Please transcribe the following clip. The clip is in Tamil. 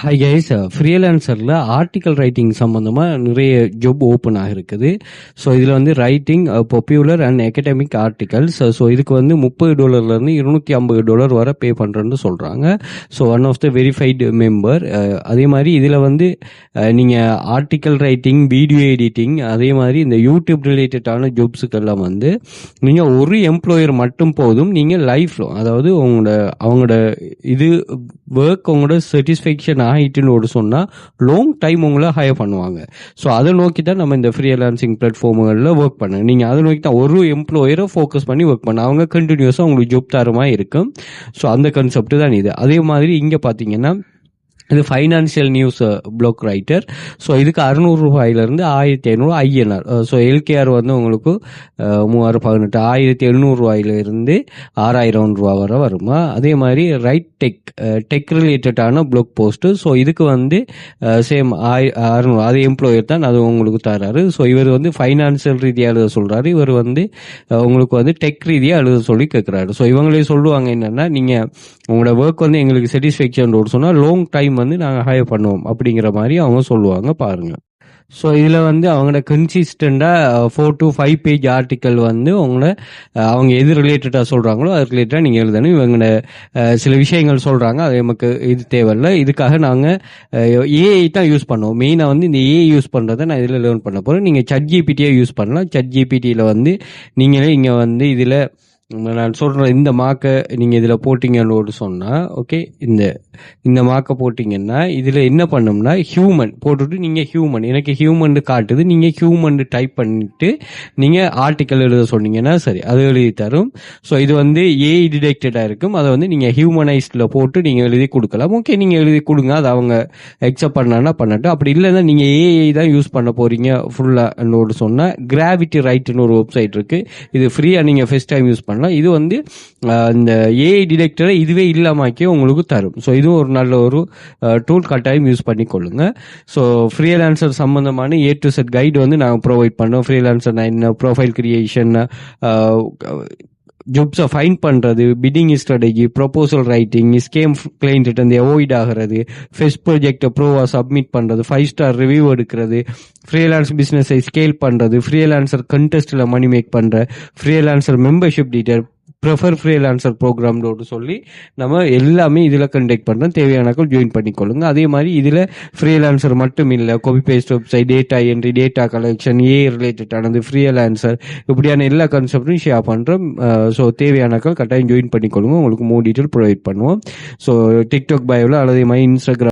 ஹாய் கைஸ், ஃப்ரீலான்சரில் ஆர்டிக்கல் ரைட்டிங் சம்மந்தமாக நிறைய ஜாப் ஓப்பன் ஆகிருக்குது. ஸோ இதில் வந்து writing popular and academic articles. So இதுக்கு வந்து $30 $250 வரை பே பண்ணுறேன்னு சொல்கிறாங்க. So one of the verified member. அதே மாதிரி இதில் வந்து நீங்கள் ஆர்டிக்கல் ரைட்டிங், வீடியோ எடிட்டிங், அதே மாதிரி இந்த யூடியூப் ரிலேட்டடான ஜாப்ஸுக்கெல்லாம் வந்து நீங்கள் ஒரு எம்ப்ளாயர் மட்டும் போதும். நீங்கள் லைஃப் அதாவது அவங்களோட இது ஒர்க் உங்களோட சாட்டிஸ்ஃபேக்ஷன் ஆகிட்டுன்னு சொன்னால் லாங் டைம் உங்களை ஹையர் பண்ணுவாங்க. ஸோ அதை நோக்கி தான் நம்ம இந்த ஃப்ரீலான்சிங் பிளாட்ஃபார்முகளில் ஒர்க் பண்ணுங்க. நீங்கள் அதை நோக்கி தான் ஒரு எம்ப்ளாயரை ஃபோக்கஸ் பண்ணி ஒர்க் பண்ண அவங்க கண்டினியூஸாக உங்களுக்கு ஜாப் தரமாக இருக்கும். ஸோ அந்த கான்செப்ட் தான் இது. அதே மாதிரி இங்கே பார்த்தீங்கன்னா இது financial news blog writer. So இதுக்கு $600 $1500 INR. ஸோ எல்கேஆர் வந்து உங்களுக்கு 3018 $1700 $6000 வரை வருமா. அதே மாதிரி ரைட் டெக் ரிலேட்டடான பிளாக் போஸ்ட்டு. ஸோ இதுக்கு வந்து சேம் 600, அது எம்ப்ளாயர் தான், அது உங்களுக்கு தராரு. ஸோ இவர் வந்து ஃபைனான்சியல் ரீதியாக எழுத சொல்கிறாரு, இவர் வந்து உங்களுக்கு வந்து டெக் ரீதியாக எழுத சொல்லி கேட்குறாரு. ஸோ இவங்களே சொல்லுவாங்க என்னென்னா, நீங்கள் உங்களோட ஒர்க் வந்து எங்களுக்கு சாட்டிஸ்ஃபேக்ஷன் சொன்னால் லாங் டைம் வந்து நாங்கள் ஹையர் பண்ணுவோம் அப்படிங்கிற மாதிரி அவங்க சொல்லுவாங்க பாருங்க. ஸோ இதில் வந்து அவங்களோட கன்சிஸ்டண்டாக 4 to 5 பேஜ் ஆர்டிக்கல் வந்து அவங்க எது ரிலேட்டடாக சொல்கிறாங்களோ அது ரிலேட்டடாக நீங்கள் எழுதணும். இவங்களோட சில விஷயங்கள் சொல்கிறாங்க, அது நமக்கு இது தேவையில்லை. இதுக்காக நாங்கள் ஏஐ தான் யூஸ் பண்ணுவோம். மெயினாக வந்து இந்த ஏஐ யூஸ் பண்ணுறதை நான் இதில் லேர்ன் பண்ண போகிறேன். நீங்கள் ChatGPT யூஸ் பண்ணலாம். ChatGPT வந்து நீங்களே இங்கே வந்து இதில் நான் சொல்கிறேன், இந்த மார்க்கை நீங்கள் இதில் போட்டிங்கன்னு சொன்னால், ஓகே, இந்த மார்க்கை போட்டிங்கன்னா இதில் என்ன பண்ணோம்னா ஹியூமன் போட்டுவிட்டு நீங்கள் ஹியூமன், எனக்கு ஹியூமன் காட்டுது, நீங்கள் ஹியூமன் டைப் பண்ணிவிட்டு நீங்கள் ஆர்டிக்கல் எழுத சொன்னீங்கன்னா சரி, அது எழுதி தரும். ஸோ இது வந்து ஏஐ டிடெக்டடாக இருக்கும். அதை வந்து நீங்கள் ஹியூமனைஸ்டில் போட்டு நீங்கள் எழுதி கொடுக்கலாம். ஓகே, நீங்கள் எழுதி கொடுங்க, அது அவங்க அக்செப்ட் பண்ணான்னா பண்ணட்டும். அப்படி இல்லைன்னா நீங்கள் ஏஐ தான் யூஸ் பண்ண போகிறீங்க ஃபுல்லாக சொன்னால், கிராவிட்டி ரைட்னு ஒரு வெப்சைட் இருக்குது. இது ஃப்ரீயாக நீங்கள் ஃபர்ஸ்ட் டைம் யூஸ் பண்ணலாம். இது வந்து இந்த ஏஐ டிடெக்டரை இதுவே இல்லாமக்கே உங்களுக்கு தரும். ஸோ இதுவும் ஒரு நல்ல ஒரு டூல், கட்டாயம் யூஸ் பண்ணி கொள்ளுங்க. ஸோ ஃப்ரீலான்சர் சம்பந்தமான A to Z கைடு வந்து நாங்கள் ப்ரொவைட் பண்ணோம். ஃப்ரீலான்சர் என்ன, ப்ரொஃபைல் கிரியேஷன், ஜாப்ஸை ஃபைண்ட் பண்ணுறது, bidding strategy, proposal writing, scam client வந்து அவாய்ட் ஆகிறது, ஃபெஸ்ட் ப்ராஜெக்டை ப்ரோவாக சப்மிட் பண்ணுறது, 5 ஸ்டார் ரிவ்யூ எடுக்கிறது, ஃப்ரீலான்ஸ் பிஸ்னஸை ஸ்கேல் பண்ணுறது, ஃப்ரீலான்சர் கண்டெஸ்ட்டில் மணி மேக் பண்ணுற, freelancer membership detail, prefer freelancer ப்ரோக்ராம்னு சொல்லி நம்ம எல்லாமே இதில் கண்டக்ட் பண்ணுறோம். தேவையானக்கள் ஜாயின் பண்ணிக்கொள்ளுங்க. அதே மாதிரி இதில் ஃப்ரீலான்சர் மட்டும் இல்லை, copy paste website, data entry, data collection, A ரிலேட்டடானது, ஃப்ரீலான்சர், இப்படியான எல்லா கான்செப்டும் ஷேர் பண்ணுறோம். ஸோ தேவையானக்கள் கட்டாயம் ஜாயின் பண்ணிக்கொள்ளுங்க. உங்களுக்கு மோர் டீட்டெயில் ப்ரொவைட் பண்ணுவோம். ஸோ டிக்டாக் பயோவில் அல்லது மாதிரி இன்ஸ்டாகிராம்